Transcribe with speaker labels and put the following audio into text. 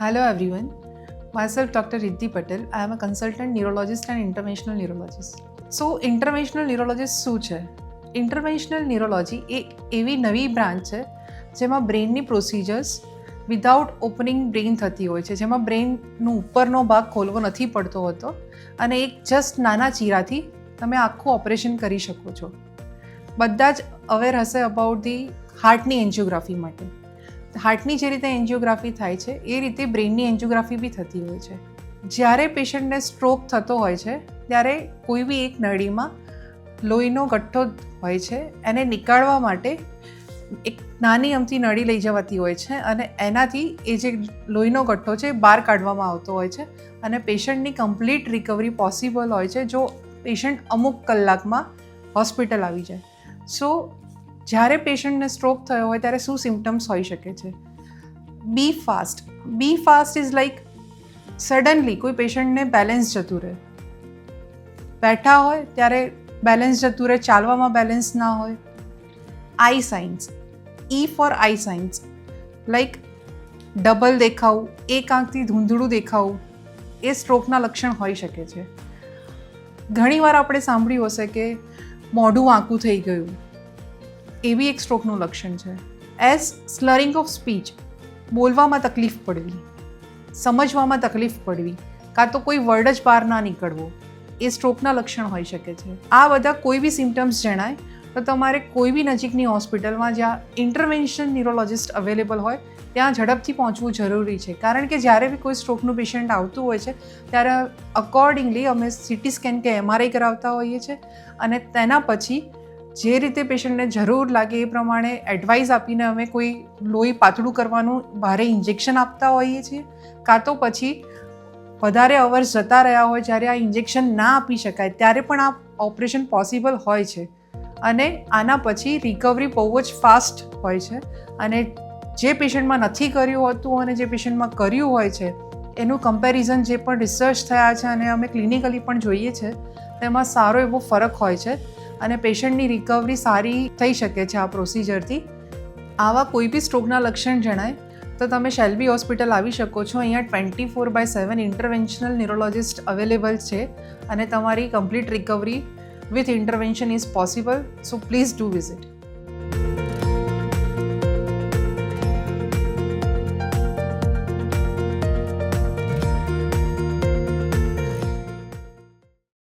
Speaker 1: Hello everyone, myself Dr. Riddhi Patel. I am a consultant neurologist and interventional neurologist. So interventional neurologist શું છે? ઇન્ટરવેન્શનલ neurology એ એવી નવી branch છે જેમાં બ્રેઇનની procedures without opening brain થતી હોય છે, જેમાં બ્રેઇનનો ઉપરનો ભાગ ખોલવો નથી પડતો હોતો અને એક જસ્ટ નાના ચીરાથી તમે આખું ઓપરેશન કરી શકો છો. બધા જ અવેર હશે અબાઉટ ધી હાર્ટની એન્જિયોગ્રાફી માટે. હાર્ટની જે રીતે એન્જિયોગ્રાફી થાય છે એ રીતે બ્રેઇનની એન્જિયોગ્રાફી બી થતી હોય છે. જ્યારે પેશન્ટને સ્ટ્રોક થતો હોય છે ત્યારે કોઈ બી એક નળીમાં લોહીનો ગઠ્ઠો હોય છે, એને નીકાળવા માટે એક નાની અમથી નળી લઈ જવાતી હોય છે અને એનાથી એ જે લોહીનો ગઠ્ઠો છે બહાર કાઢવામાં આવતો હોય છે અને પેશન્ટની કમ્પ્લીટ રિકવરી પોસિબલ હોય છે જો પેશન્ટ અમુક કલાકમાં હોસ્પિટલ આવી જાય. સો જ્યારે પેશન્ટને સ્ટ્રોક થયો હોય ત્યારે શું સિમ્ટમ્સ હોઈ શકે છે? Be fast. Be fast is like suddenly કોઈ પેશન્ટને બેલેન્સ જતું રહે, બેઠા હોય ત્યારે બેલેન્સ જતું રહે, ચાલવામાં બેલેન્સ ના હોય. આઈ science. E four I science, like double દેખાવું, એક આંખથી ધૂંધળું દેખાવું, એ સ્ટ્રોકના લક્ષણ હોઈ શકે છે. ઘણીવાર આપણે સાંભળ્યું હશે કે મોઢું વાંકું થઈ ગયું, એ બી એક સ્ટ્રોકનું લક્ષણ છે. એઝ સ્લરિંગ ઓફ સ્પીચ, બોલવામાં તકલીફ પડવી, સમજવામાં તકલીફ પડવી, કાં તો કોઈ વર્ડ જ બહાર ના નીકળવો, એ સ્ટ્રોકના લક્ષણ હોઈ શકે છે. આ બધા કોઈ બી સિમ્ટમ્સ જણાય તો તમારે કોઈ બી નજીકની હોસ્પિટલમાં જ્યાં ઇન્ટરવેન્શન ન્યુરોલોજિસ્ટ અવેલેબલ હોય ત્યાં ઝડપથી પહોંચવું જરૂરી છે. કારણ કે જ્યારે બી કોઈ સ્ટ્રોકનું પેશન્ટ આવતું હોય છે ત્યારે અકોર્ડિંગલી અમે સીટી સ્કેન કે MRI કરાવતા હોઈએ છીએ અને તેના પછી જે રીતે પેશન્ટને જરૂર લાગે એ પ્રમાણે એડવાઇસ આપીને અમે કોઈ લોહી પાતળું કરવાનું ભારે ઇન્જેક્શન આપતા હોઈએ છીએ, કાં તો પછી વધારે અવર્સ જતા રહ્યા હોય જ્યારે આ ઇન્જેક્શન ના આપી શકાય ત્યારે પણ આ ઓપરેશન પોસિબલ હોય છે અને આના પછી રિકવરી બહુ જ ફાસ્ટ હોય છે. અને જે પેશન્ટમાં નથી કર્યું હોતું અને જે પેશન્ટમાં કર્યું હોય છે એનું કમ્પેરિઝન જે પણ રિસર્ચ થયા છે અને અમે ક્લિનિકલી પણ જોઈએ છે તેમાં સારો એવો ફરક હોય છે અને પેશન્ટની રિકવરી સારી થઈ શકે છે આ પ્રોસિજરથી. આવા કોઈ બી સ્ટ્રોકના લક્ષણ જણાય તો તમે શેલ્બી હોસ્પિટલ આવી શકો છો. અહીંયા 24/7 ઇન્ટરવેન્શનલ ન્યુરોલોજિસ્ટ અવેલેબલ છે અને તમારી complete recovery with intervention is possible. So please do visit.